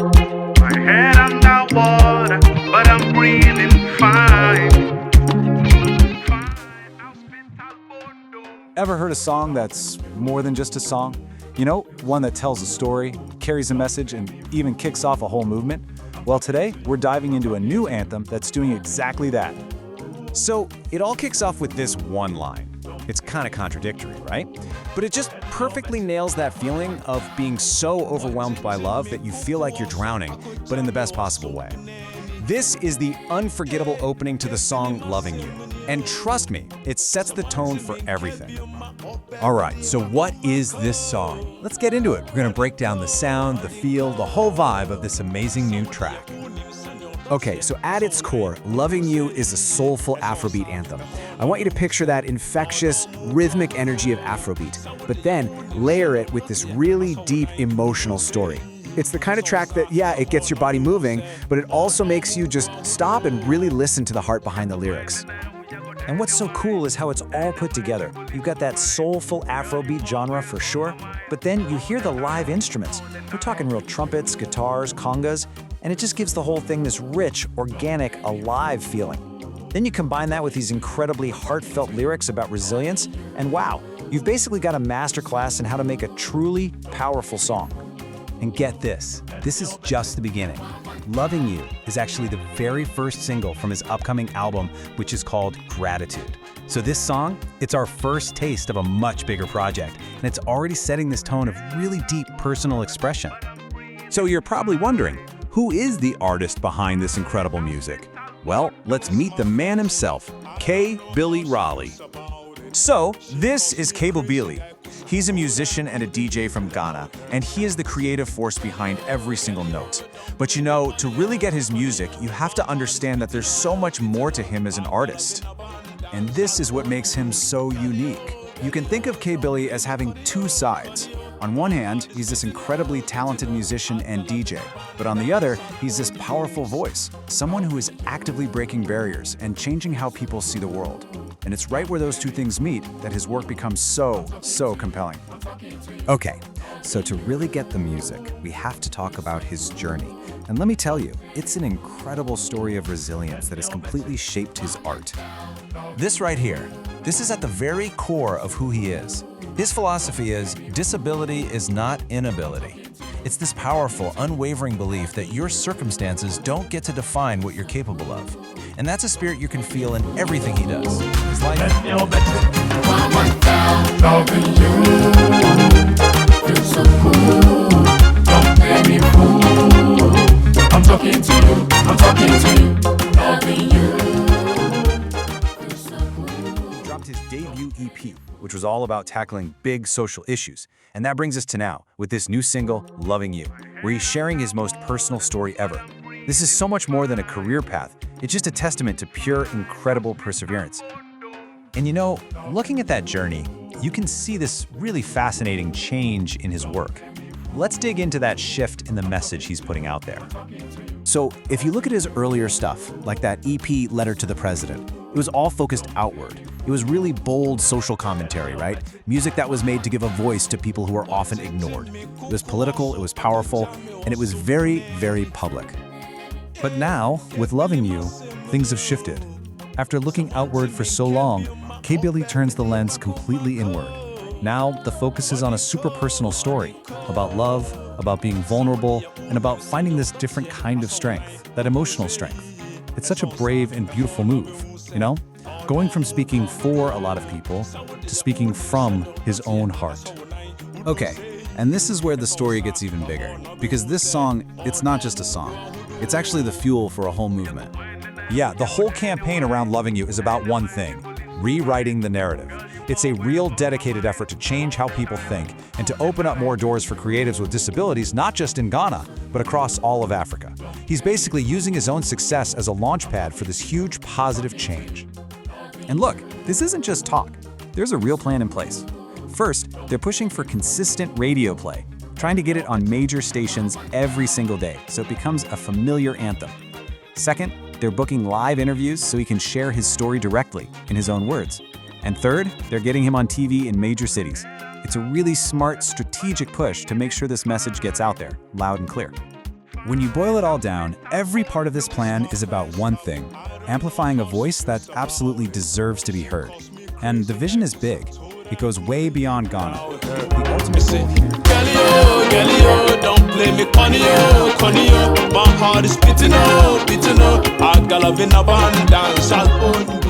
My head underwater, but I'm breathing fine. Ever heard a song that's more than just a song? You know, one that tells a story, carries a message, and even kicks off a whole movement? Well, today, we're diving into a new anthem that's doing exactly that. So, it all kicks off with this one line. It's kind of contradictory, right? But it just perfectly nails that feeling of being so overwhelmed by love that you feel like you're drowning, but in the best possible way. This is the unforgettable opening to the song Loving You. And trust me, it sets the tone for everything. All right, so what is this song? Let's get into it. We're going to break down the sound, the feel, the whole vibe of this amazing new track. Okay, so at its core, Loving You is a soulful Afrobeat anthem. I want you to picture that infectious, rhythmic energy of Afrobeat, but then layer it with this really deep emotional story. It's the kind of track that, yeah, it gets your body moving, but it also makes you just stop and really listen to the heart behind the lyrics. And what's so cool is how it's all put together. You've got that soulful Afrobeat genre for sure, but then you hear the live instruments. We're talking real trumpets, guitars, congas, and it just gives the whole thing this rich, organic, alive feeling. Then you combine that with these incredibly heartfelt lyrics about resilience, and wow, you've basically got a masterclass in how to make a truly powerful song. And get this is just the beginning. Loving You is actually the very first single from his upcoming album, which is called Gratitude. So this song, it's our first taste of a much bigger project, and it's already setting this tone of really deep personal expression. So you're probably wondering, who is the artist behind this incredible music? Well, let's meet the man himself, K Bili Raleigh. So this is K Bili. He's a musician and a DJ from Ghana, and he is the creative force behind every single note. But you know, to really get his music, you have to understand that there's so much more to him as an artist. And this is what makes him so unique. You can think of K Bili as having two sides. On one hand, he's this incredibly talented musician and DJ, but on the other, he's this powerful voice, someone who is actively breaking barriers and changing how people see the world. And it's right where those two things meet that his work becomes so compelling. Okay, so to really get the music, we have to talk about his journey. And let me tell you, it's an incredible story of resilience that has completely shaped his art. This right here, this is at the very core of who he is. His philosophy is, disability is not inability. It's this powerful, unwavering belief that your circumstances don't get to define what you're capable of. And that's a spirit you can feel in everything he does. His life. Loving you, feel so cool. Don't play me fool. I'm talking to you, I'm talking to you. Loving you, feel so cool. Dropped his debut EP, which was all about tackling big social issues. And that brings us to now, with this new single, Loving You, where he's sharing his most personal story ever. This is so much more than a career path. It's just a testament to pure, incredible perseverance. And you know, looking at that journey, you can see this really fascinating change in his work. Let's dig into that shift in the message he's putting out there. So, if you look at his earlier stuff, like that EP Letter to the President, it was all focused outward. It was really bold social commentary, right? Music that was made to give a voice to people who are often ignored. It was political, it was powerful, and it was very public. But now, with Loving You, things have shifted. After looking outward for so long, K Bili turns the lens completely inward. Now, the focus is on a super personal story about love, about being vulnerable, and about finding this different kind of strength, that emotional strength. It's such a brave and beautiful move, you know? Going from speaking for a lot of people to speaking from his own heart. Okay, and this is where the story gets even bigger, because this song, it's not just a song. It's actually the fuel for a whole movement. Yeah, the whole campaign around Loving You is about one thing: rewriting the narrative. It's a real dedicated effort to change how people think and to open up more doors for creatives with disabilities, not just in Ghana, but across all of Africa. He's basically using his own success as a launchpad for this huge positive change. And look, this isn't just talk. There's a real plan in place. First, they're pushing for consistent radio play, trying to get it on major stations every single day so it becomes a familiar anthem. Second, they're booking live interviews so he can share his story directly in his own words. And third, they're getting him on TV in major cities. It's a really smart, strategic push to make sure this message gets out there, loud and clear. When you boil it all down, every part of this plan is about one thing: amplifying a voice that absolutely deserves to be heard. And the vision is big. It goes way beyond Ghana. The ultimate goal here. Girl, don't play me conny, my heart is beating up, I got love in abundance, I'll